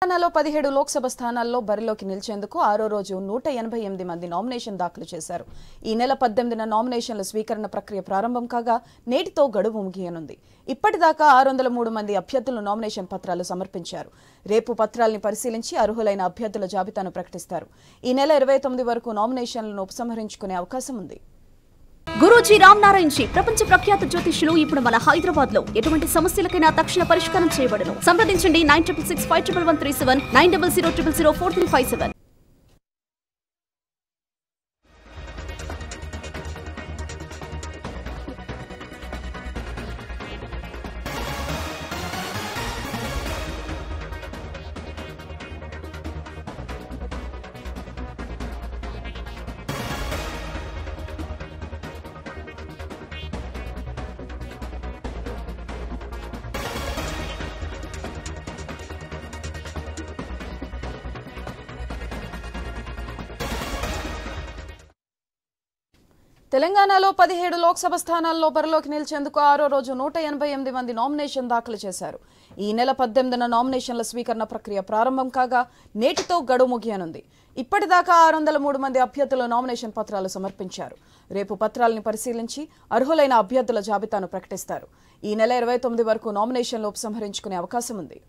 తెలంగాణలో 17 లోక్సభ స్థానాల్లో బరిలోకి నిలిచేందుకు ఆరో రోజు 188 మంది నామినేషన్ దాఖలు చేశారు. ఈ నెల 18న నామినేషన్ల స్వీకరణ ప్రక్రియ ప్రారంభం కాగా నేటితో గడువు ముగియనుంది. ఇప్పటిదాకా 603 మంది అభ్యర్థులు నామినేషన్ పత్రాలు సమర్పించారు. రేపు పత్రాల్ని పరిశీలించి అర్హులైన అభ్యర్థుల జాబితాను ప్రకటిస్తారు. ఈ నెల 29 వరకు నామినేషన్లను ఉపసంహరించుకునే అవకాశం ఉంది. గురూజీ రామ్ నారాయణ్ జీ ప్రపంచ ప్రఖ్యాత జ్యోతిష్యులు ఇప్పుడు మన హైదరాబాద్ లో ఎటువంటి సమస్యలకైనా తక్షణ పరిష్కారం చేయబడును. సంప్రదించండి 96651137 9000004357. తెలంగాణలో 17 లోక్సభ స్థానాల్లో బరిలోకి నిలిచేందుకు ఆరో రోజు 188 మంది నామినేషన్ దాఖలు చేశారు. ఈ నెల 18న నామినేషన్ల స్వీకరణ ప్రక్రియ ప్రారంభం కాగా నేటితో గడువు ముగియనుంది. ఇప్పటిదాకా 603 మంది అభ్యర్థులు నామినేషన్ పత్రాలు సమర్పించారు. రేపు పత్రాలను పరిశీలించి అర్హులైన అభ్యర్థుల జాబితాను ప్రకటిస్తారు. ఈ నెల 29 వరకు నామినేషన్లు ఉపసంహరించుకునే అవకాశం ఉంది.